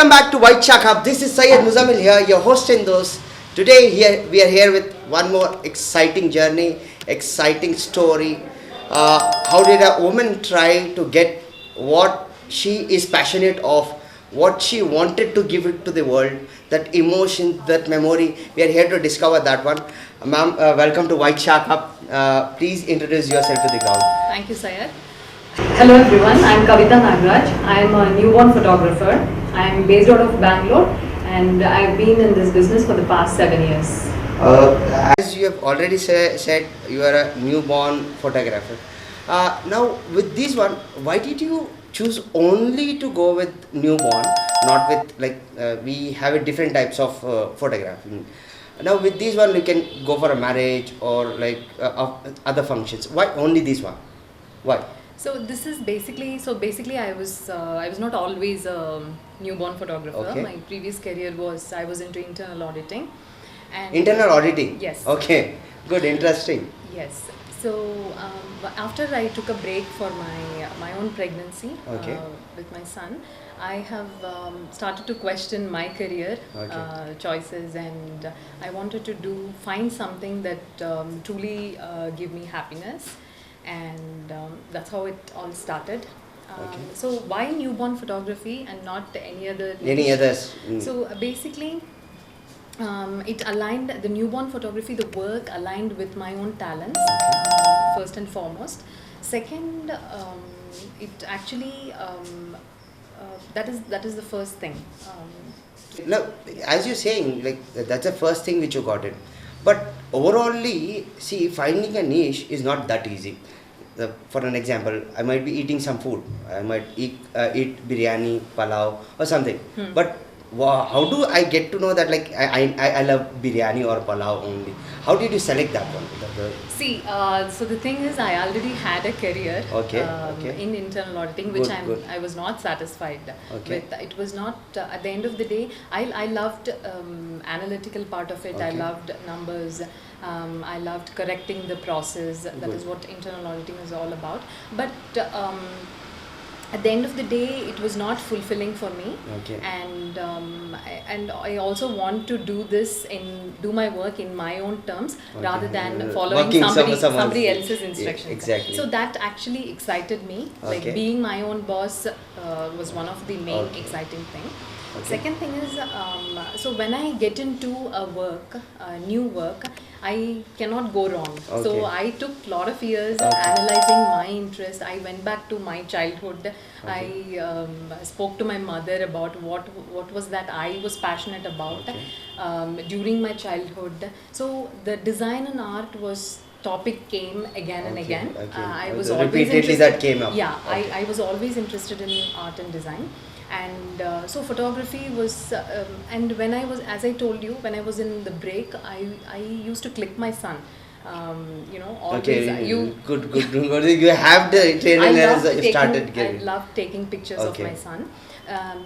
welcome back to White Shark Hub. This is Syed Muzamil here, your host and those. Today we are here with one more exciting journey, exciting story. How did a woman try to get what she is passionate of, what she wanted to give it to the world, that emotion, that memory. We are here to discover that one. Ma'am, welcome to White Shark Hub. Please introduce yourself to the crowd. Thank you, Syed. Hello everyone, I am Kavitha Nagaraj. I am a newborn photographer. I am based out of Bangalore and I have been in this business for the past 7 years. As you have already said, you are a newborn photographer. Now, with this one, why did you choose only to go with newborn, not with we have a different types of photographing. Now, with this one, you can go for a marriage or other functions. Why only this one? Why? So this is basically I was not always a newborn photographer. Okay. My previous career was I was into internal auditing. And internal auditing? Yes. Okay, good, interesting. Yes. So after I took a break for my own pregnancy with my son, I have started to question my career choices, and I wanted to find something that truly give me happiness. And that's how it all started. So why newborn photography and not any other? Any others? So basically, it aligned the newborn photography. The work aligned with my own talents, first and foremost. Second, it actually that is the first thing. Now, as you're saying, that's the first thing which you got it. But overallly, see, finding a niche is not that easy. For an example, I might be eating some food. I might eat biryani, palau or something. But how do I get to know that I love biryani or palau only? How did you select that one? See, so the thing is, I already had a career in internal auditing, which I was not satisfied with. It was not, at the end of the day, I loved analytical part of it. I loved numbers. I loved correcting the process. That is what internal auditing is all about. But at the end of the day, it was not fulfilling for me. And I also want to do my work in my own terms rather than following somebody else's instructions. Exactly. So that actually excited me. Being my own boss was one of the main exciting thing. Second thing is, so when I get into a new work, I cannot go wrong. So I took a lot of years analyzing my interest. I went back to my childhood. I spoke to my mother about what was that I was passionate about during my childhood. So the design and art topic came again and again. I was always interested. That came up. Yeah, I was always interested in art and design. And so photography was, and when I was, as I told you, when I was in the break, I used to click my son. Always good. You have the training as started getting. I loved taking pictures of my son.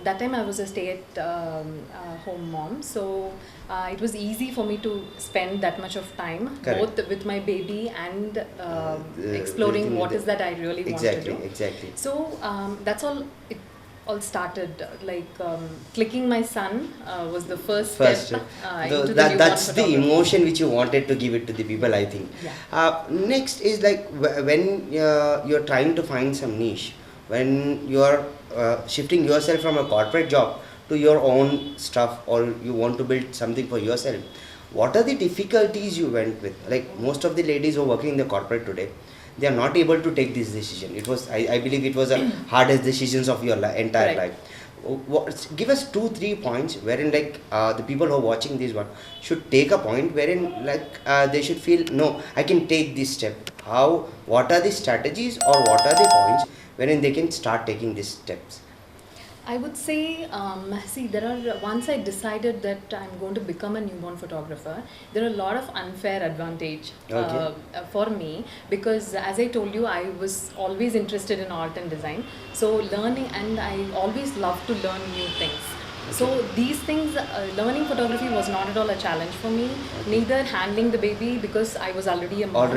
That time I was a stay-at-home mom, so it was easy for me to spend that much of time both with my baby and exploring what is that I really want to do. Exactly. So that's all. It all started clicking my son was the first step into that's the emotion which you wanted to give it to the people, I think. Next is when you're trying to find some niche, when you're shifting yourself from a corporate job to your own stuff, or you want to build something for yourself, what are the difficulties you went with? Most of the ladies who are working in the corporate today, they are not able to take this decision. It was, I believe it was the hardest decisions of your entire life. Give us 2-3 points wherein the people who are watching this one should take a point wherein they should feel, no, I can take this step. What are the strategies or what are the points wherein they can start taking these steps? I would say, once I decided that I'm going to become a newborn photographer, there are a lot of unfair advantage for me, because as I told you, I was always interested in art and design. So learning, and I always love to learn new things. So these things, learning photography was not at all a challenge for me, neither handling the baby because I was already a mom.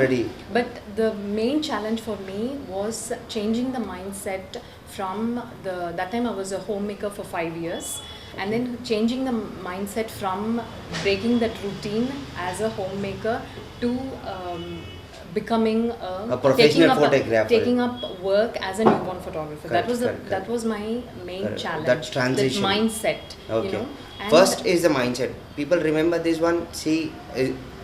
But the main challenge for me was changing the mindset from that time I was a homemaker for 5 years. and then changing the mindset from breaking that routine as a homemaker to becoming a professional photographer, taking up work as a newborn photographer. Correct, that was my main challenge. That transition, that mindset. Okay. You know? First is the mindset. People remember this one. See,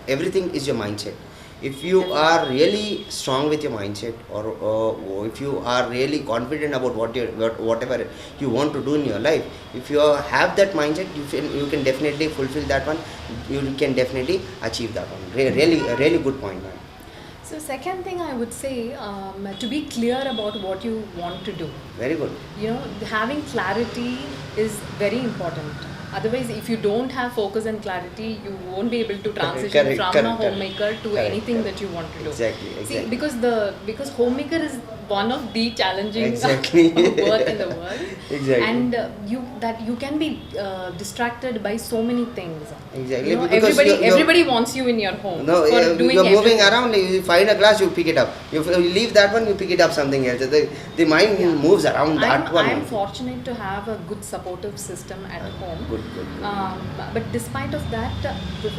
everything is your mindset. If you are really strong with your mindset, or if you are really confident about whatever you want to do in your life, if you have that mindset, you can definitely fulfill that one. You can definitely achieve that one. Really, a really good point, man. So second thing I would say, to be clear about what you want to do. Very good. You know, having clarity is very important. Otherwise, if you don't have focus and clarity, you won't be able to transition from a homemaker to anything that you want to do. Exactly. See, because homemaker is one of the challenging work in the world. Exactly. And you can be distracted by so many things. Exactly. You know, everybody wants you in your home. No, you're moving around. You find a glass, you pick it up. You leave that one, you pick it up something else. The mind moves around that one. I'm fortunate to have a good supportive system at home. Good. But despite of that,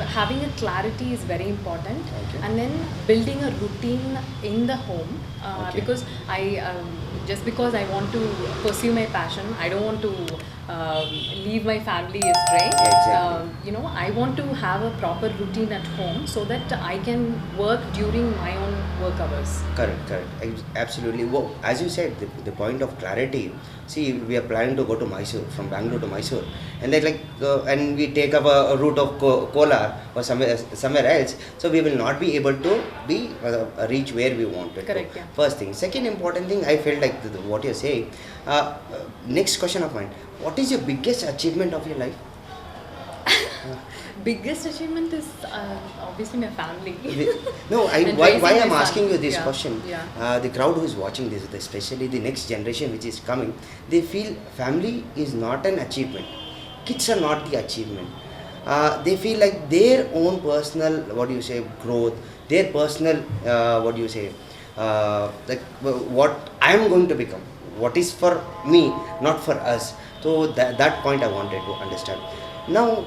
having a clarity is very important, and then building a routine in the home, because because I want to pursue my passion, I don't want to leave my family astray. Exactly. I want to have a proper routine at home so that I can work during my own work hours. Correct. Absolutely. Well, as you said, the point of clarity. See, we are planning to go to Mysore, from Bangalore to Mysore, and then and we take up a route of Kolar or somewhere else, so we will not be able to reach where we want to. Correct. Yeah. First thing. Second important thing, I felt like what you're saying. Next question of mine: what is your biggest achievement of your life? Biggest achievement is obviously my family. No, why I'm asking you this question? Yeah. The crowd who is watching this, especially the next generation which is coming, they feel family is not an achievement. Kids are not the achievement. They feel like their own personal, growth, their personal, like what I am going to become, what is for me, not for us. So that point I wanted to understand. Now,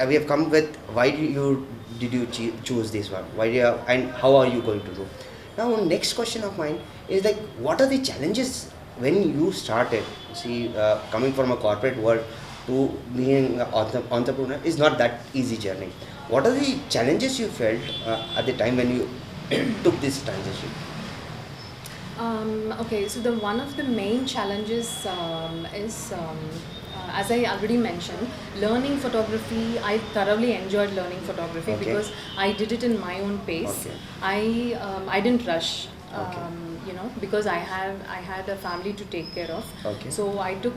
we have come with why did you choose this one? And how are you going to do? Now, next question of mine is like, what are the challenges when you started? See, coming from a corporate world to being an entrepreneur is not that easy journey. What are the challenges you felt at the time when you took this transition? Okay, so one of the main challenges is, as I already mentioned, learning photography. I thoroughly enjoyed learning photography because I did it in my own pace. I didn't rush, because I had a family to take care of. So I took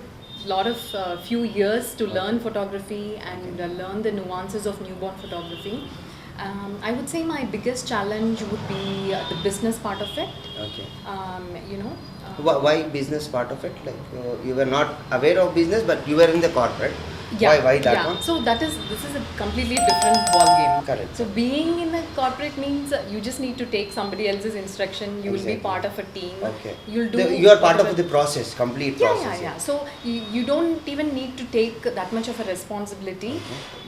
few years to learn photography and learn the nuances of newborn photography. I would say my biggest challenge would be the business part of it. Why business part of it? Like you were not aware of business, but you were in the corporate. Yeah, why that one? So this is a completely different ball game. Correct. So being in a corporate means you just need to take somebody else's instruction. You will be part of a team. You are part of the process, complete process. Yeah. So you don't even need to take that much of a responsibility.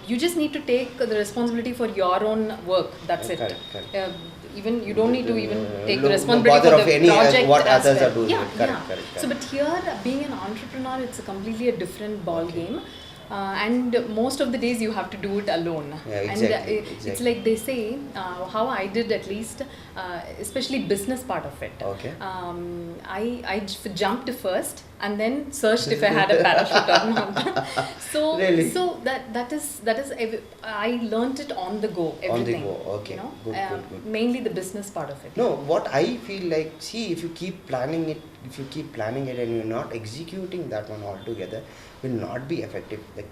You just need to take the responsibility for your own work. That's it. Correct. Even you don't need to even take the responsibility for the project what as others well. are doing. Correct. So, but here, being an entrepreneur, it's a completely a different ball game. And most of the days you have to do it alone. Exactly. It's like they say, how I did at least, especially business part of it. I jumped first and then searched if I had a parachute or not. So that is I learnt it on the go. Everything. On the go. Good. Mainly the business part of it. No, what I feel like, see, if you keep planning it and you're not executing that one altogether, will not be effective. Like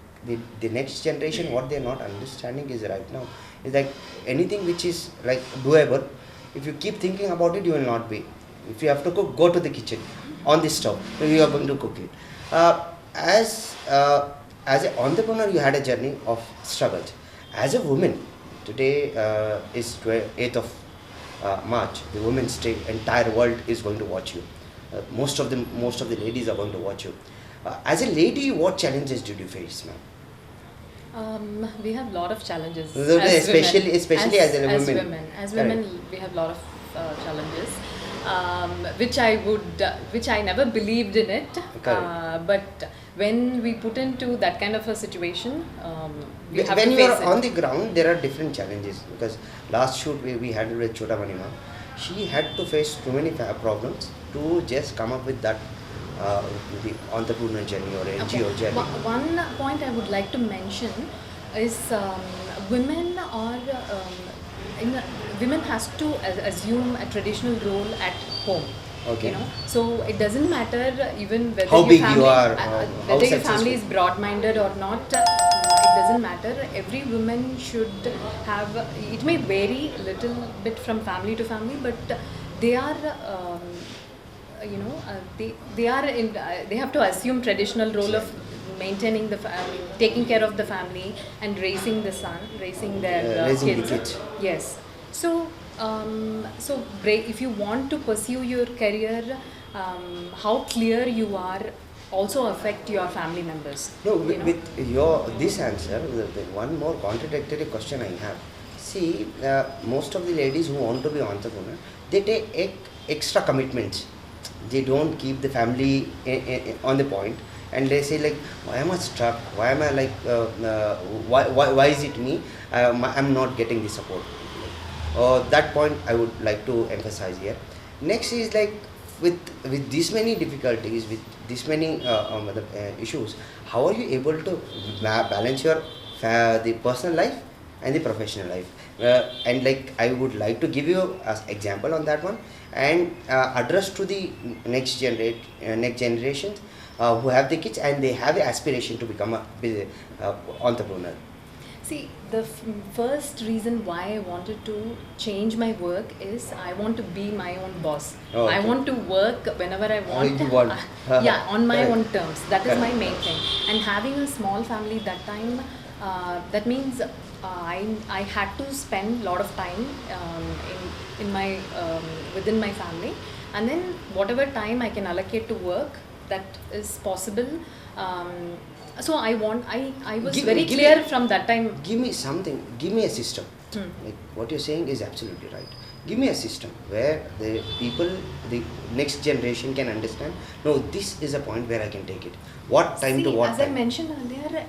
the next generation, what they're not understanding is right now is like anything which is like doable. If you keep thinking about it, you will not be. If you have to cook, go to the kitchen on the stove. You are going to cook it. As an entrepreneur, you had a journey of struggles. As a woman, today is 8th of March. The Women's Day, entire world is going to watch you. Most of the ladies are going to watch you. As a lady, what challenges did you face, ma'am? We have a lot of challenges. Especially as a women. As women, we have a lot of challenges, which I never believed in it. But when we put into that kind of a situation, we have to face it. When you are on the ground, there are different challenges. Because last shoot we had with Chota Manima, she had to face too many problems to just come up with that. The entrepreneur journey or NGO journey. One point I would like to mention is women has to assume a traditional role at home. Okay. You know, so it doesn't matter even whether how big you are, whether your family is broad-minded or not. It doesn't matter. Every woman should have. It may vary a little bit from family to family, but they are. They have to assume traditional role of maintaining the taking care of the family and raising their kids. Yes. So if you want to pursue your career, how clear you are also affect your family members. No, with this answer, the one more contradictory question I have. See, most of the ladies who want to be entrepreneur, they take extra commitments. They don't keep the family on the point, and they say like, why am I stuck? Why am I like, why is it me? I'm not getting the support. That point I would like to emphasize here. Next is like, with this many difficulties, with this many issues, how are you able to balance your the personal life and the professional life? And like, I would like to give you an example on that one, and address to the next generations who have the kids and they have the aspiration to become a entrepreneur. See, the first reason why I wanted to change my work is I want to be my own boss. Oh, okay. I want to work whenever I want. You want. Yeah, on my own terms. That is my main thing. And having a small family that time, that means I had to spend a lot of time in my within my family, and then whatever time I can allocate to work, that is possible. So I was very clear from that time. Give me something. Give me a system. Like what you're saying is absolutely right. Give me a system where the people, the next generation can understand. No, this is a point where I can take it. What time to what as time? I mentioned earlier,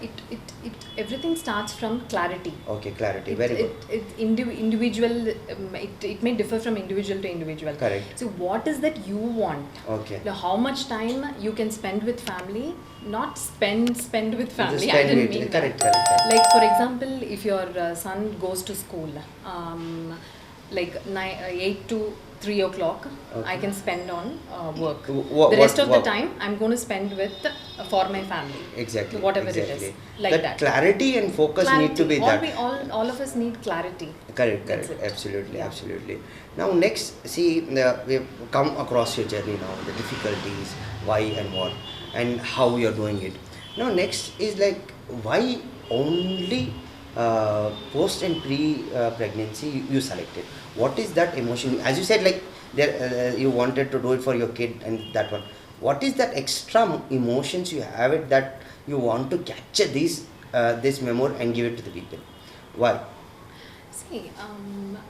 everything starts from clarity. Okay, clarity. Very good. Individual. It may differ from individual to individual. Correct. So what is that you want? Okay. Now, how much time you can spend with family? Not spend with family. I didn't mean that. Correct. Like for example, if your son goes to school, like 8 to 3 o'clock, okay, I can spend on work. The rest of the time, I'm going to spend for my family. Exactly. Whatever it is. Like that. Clarity and focus need to be that. All of us need clarity. Correct. Absolutely. Now next, see, we've come across your journey now, the difficulties, why and what, and how you're doing it. Now next is like, why only post and pre-pregnancy you selected? What is that emotion? As you said, like you wanted to do it for your kid and that one. What is that extra emotions you have it that you want to capture this memory and give it to the people? Why? See,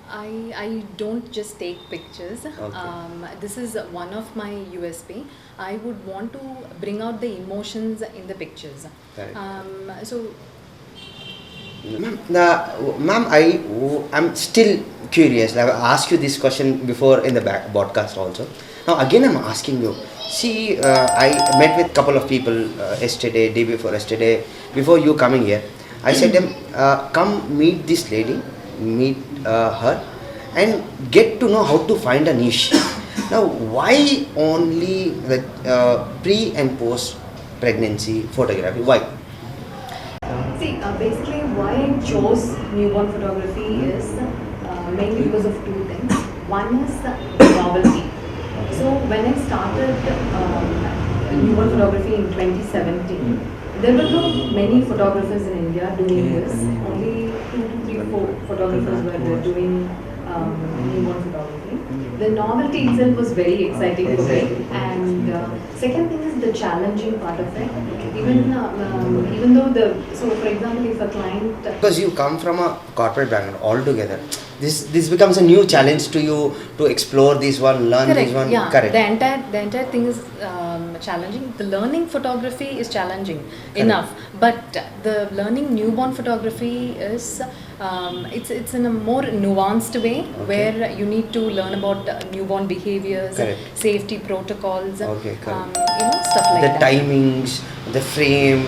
I don't just take pictures. Okay. This is one of my USP. I would want to bring out the emotions in the pictures. Ma'am, I'm still curious. I've asked you this question before in the broadcast also. Now again I'm asking you. See, I met with a couple of people yesterday, day before yesterday, before you coming here. I said them, come meet this lady, meet her, and get to know how to find a niche. Now, why only the pre and post pregnancy photography? Why? See, basically why I chose newborn photography is mainly because of two things. One is novelty. So when I started newborn photography in 2017, there were not many photographers in India doing this. Only 2 to 3, 4 photographers were doing newborn photography. the novelty itself was very exciting for me. And second thing is the challenging part of it. Even though for example, if a client because you come from a corporate background altogether, this becomes a new challenge to you to explore this one, learn correct. this one. Yeah. Correct. The entire thing is challenging. The learning photography is challenging enough, but the learning newborn photography is it's in a more nuanced way, where you need to learn about newborn behaviors, safety protocols, stuff like that. The timings, the frame,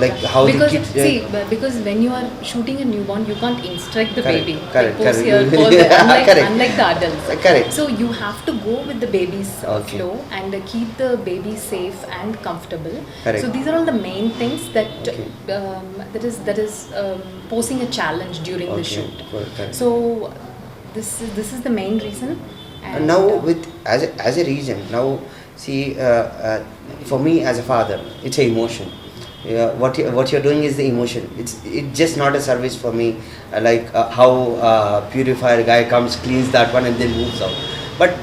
like how because the kids. Because when you are shooting a newborn, you can't instruct the baby. Correct. Here, pose there, unlike the adults. Correct. So you have to go with the baby's flow and keep the baby safe and comfortable. Correct. So these are all the main things that that is posing a challenge during the shoot. So this is the main reason. And now with as a reason, now see, for me as a father, it's an emotion. What you're doing is the emotion. It's just not a service for me, like how purifier guy comes, cleans that one and then moves out. But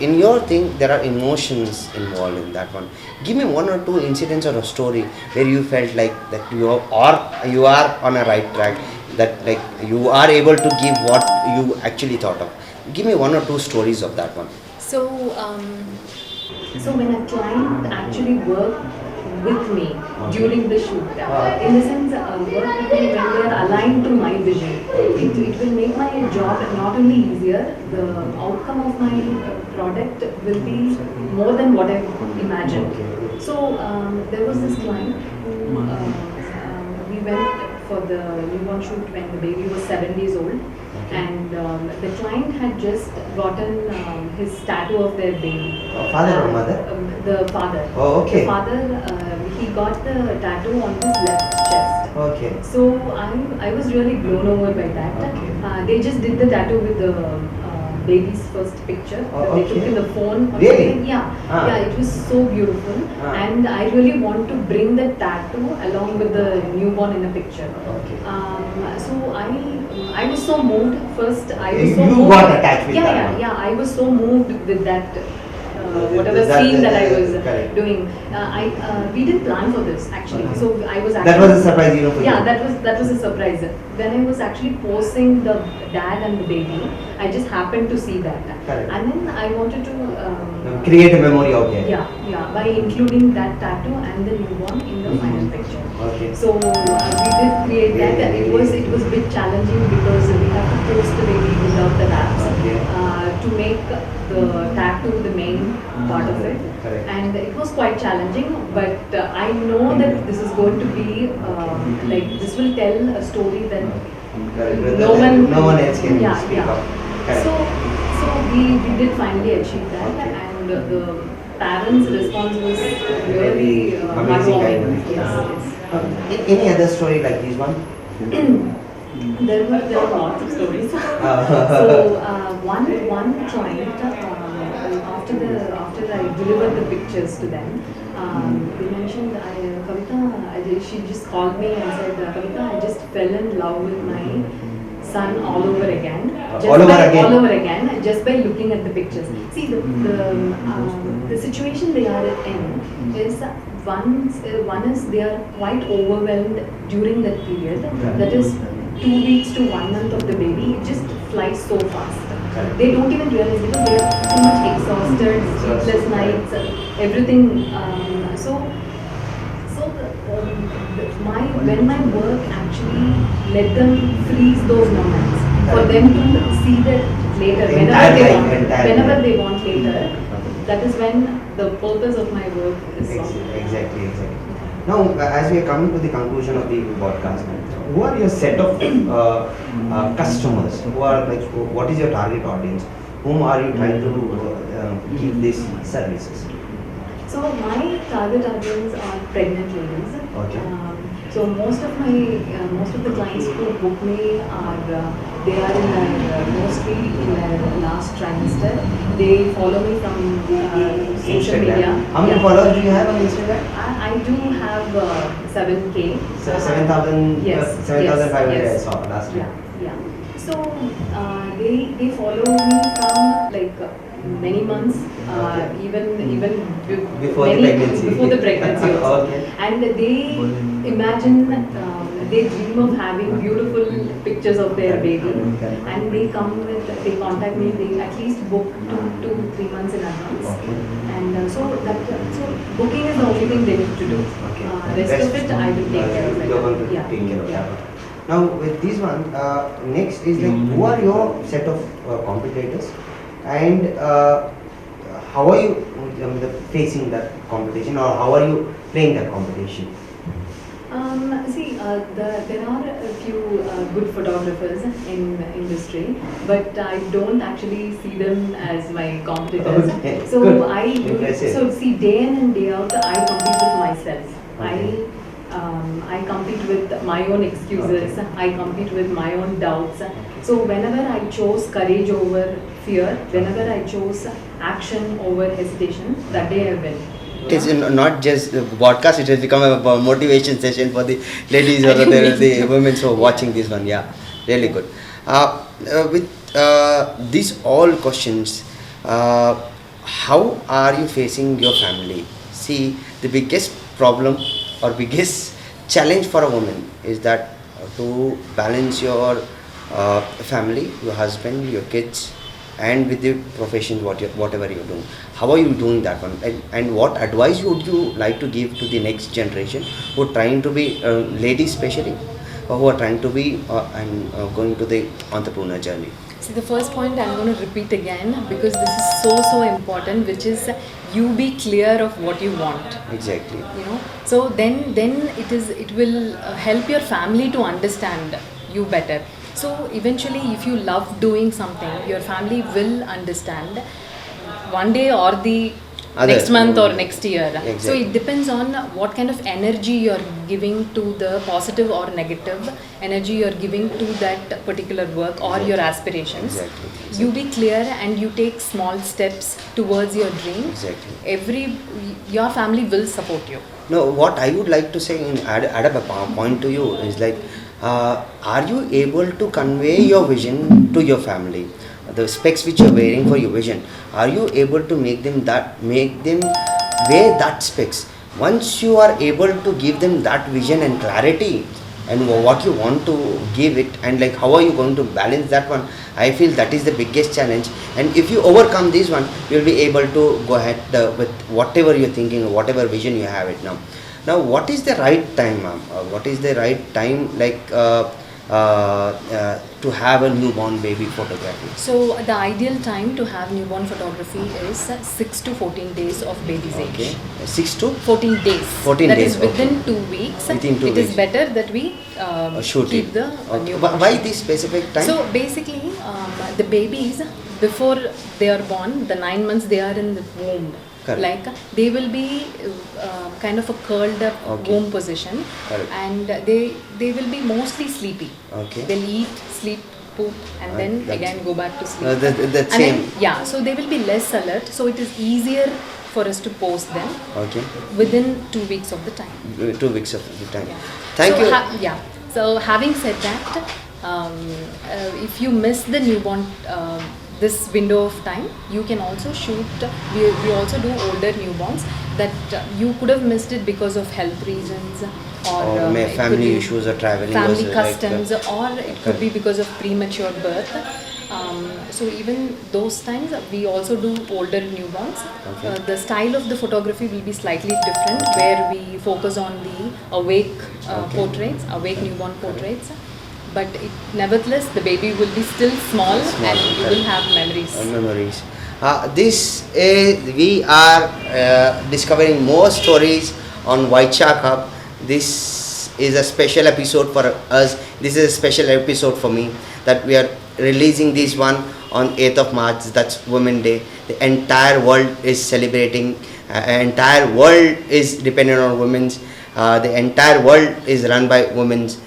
in your thing, there are emotions involved in that one. Give me one or two incidents or a story where you felt like that you are on a right track, that like you are able to give what you actually thought of. Give me one or two stories of that one. So when a client actually worked with me during the shoot, in the sense work with me when they are aligned to my vision, it will make my job not only easier, the outcome of my product will be more than what I imagined. So there was this client who we went for the newborn shoot when the baby was 7 days old. And the client had just gotten his tattoo of their baby. Father or mother? The father. Oh, okay. The father, he got the tattoo on his left chest. Okay. So I was really blown over by that. Okay. They just did the tattoo with the baby's first picture that they took in the phone. Really? Yeah, it was so beautiful. And I really want to bring the tattoo along with the newborn in a picture. Okay. So I was so moved. First, I was so moved. You got attached with that. Yeah, I was so moved with that. Whatever scene that I was doing, we didn't plan for this actually. So I was actually, that was a surprise, for you. Yeah, that was a surprise. When I was actually posing the dad and the baby, I just happened to see that, and then I wanted to create a memory out there. Yeah, by including that tattoo and the newborn in the final picture. Okay. So we did create that, and it was a bit challenging because we have to post the baby without the wraps to make the tattoo the main part of it. And it was quite challenging, but I know that this is going to be like this will tell a story that no one else can speak of. So we did finally achieve that, and the parents' response was really amazing. Yes. Any other story like this one? There were lots of stories. So one client, after I delivered the pictures to them, they mentioned, Kavitha, she just called me and said, Kavitha, I just fell in love with my son all over again. All over again, just by looking at the pictures. See, the situation they are in is one is they are quite overwhelmed during that period. That is 2 weeks to 1 month of the baby. It just flies so fast. They don't even realize because they are too much exhausted, sleepless nights, everything. When my work actually let them freeze those moments for them to see that later, whenever they want later, that is when the purpose of my work is solved. Exactly. Now, as we are coming to the conclusion of the podcast, who are your set of customers? Who are like, what is your target audience? Whom are you trying to give these services? So my target audience are pregnant ladies. Okay. So most of the clients who book me are they are mostly in their last trimester. They follow me from social media. How many followers do you have on Instagram? I do have 7K. 7,000. Yes. 7,500. I saw last year. Yeah. So they follow me from like many months, even before the pregnancy. Before the pregnancy also. Okay. And they imagine, they dream of having beautiful pictures of their baby, and they contact me. They at least book 2 to 3 months in advance, and so booking is the only thing they need to do. Rest of it I will take care of it. You're going to take care of that. Now with this one, next is like who are your set of competitors, and how are you facing that competition, or how are you playing that competition? There are a few good photographers in the industry, but I don't actually see them as my competitors. Okay. So Good. day in and day out, I compete with myself. Okay. I compete with my own excuses. Okay. I compete with my own doubts. Okay. So whenever I chose courage over fear, whenever I chose action over hesitation, that day I win. It is not just a podcast, it has become a motivation session for the ladies or the women who are watching this one. Yeah, really good. With these all questions, how are you facing your family? See, the biggest problem or biggest challenge for a woman is that to balance your family, your husband, your kids, and with the profession, whatever you're doing. How are you doing that one? And what advice would you like to give to the next generation who are trying to be ladies especially, or who are trying to be going to the entrepreneur journey? See, the first point I'm going to repeat again, because this is so important, which is you be clear of what you want. Exactly. So then it will help your family to understand you better. So eventually, if you love doing something, your family will understand one day or the next month or next year. Exactly. So it depends on what kind of energy you're giving to the positive or negative energy you're giving to that particular work or your aspirations. Exactly. You be clear and you take small steps towards your dream. Exactly. Your family will support you. No, what I would like to say and add up a point to you is like, are you able to convey your vision to your family? The specs which you're wearing for your vision, are you able to make them wear that specs? Once you are able to give them that vision and clarity and what you want to give it, and like how are you going to balance that one, I feel that is the biggest challenge. And if you overcome this one, you'll be able to go ahead with whatever you're thinking, whatever vision you have it now. Now, what is the right time, ma'am? What is the right time, like to have a newborn baby photography? So the ideal time to have newborn photography is 6 to 14 days of baby's age. 6 to 14 days. 14 that days. Is within 2 weeks. Within 2 weeks. It is better that we keep the newborn. Why this specific time? So basically, the babies, before they are born, the 9 months they are in the womb. Correct. Like they will be kind of a curled up womb position. Correct. And they will be mostly sleepy. They'll eat, sleep, poop, and then again go back to sleep. That's same. Then, so they will be less alert. So it is easier for us to post them within 2 weeks of the time. 2 weeks of the time. Yeah. Thank you. So having said that, if you miss the newborn this window of time, you can also shoot. We also do older newborns that you could have missed it because of health reasons or family issues or traveling, family customs, or it could be because of premature birth. So even those times we also do older newborns. The style of the photography will be slightly different, where we focus on the awake portraits, awake newborn portraits. But nevertheless, the baby will be still small and you will have memories. We are discovering more stories on White Shark Hub. This is a special episode for us. This is a special episode for me, that we are releasing this one on 8th of March. That's Women's Day. The entire world is celebrating. Entire world is dependent on women's. The entire world is run by women's.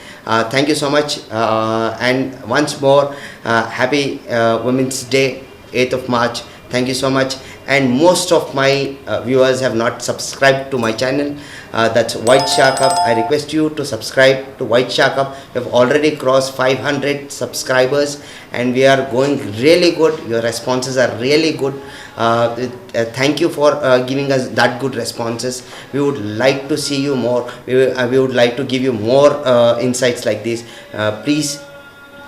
Thank you so much, and once more, happy Women's Day, 8th of March. Thank you so much. And most of my viewers have not subscribed to my channel. That's White Shark Up. I request you to subscribe to White Shark Up. We have already crossed 500 subscribers and we are going really good. Your responses are really good. Thank you for giving us that good responses. We would like to see you more. We would like to give you more insights like this. Please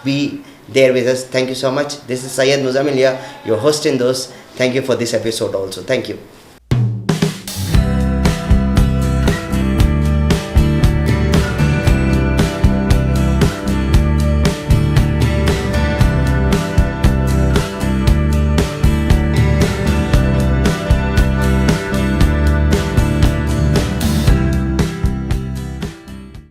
be there with us. Thank you so much. This is Syed Muzamil, your host in those. Thank you for this episode also. Thank you.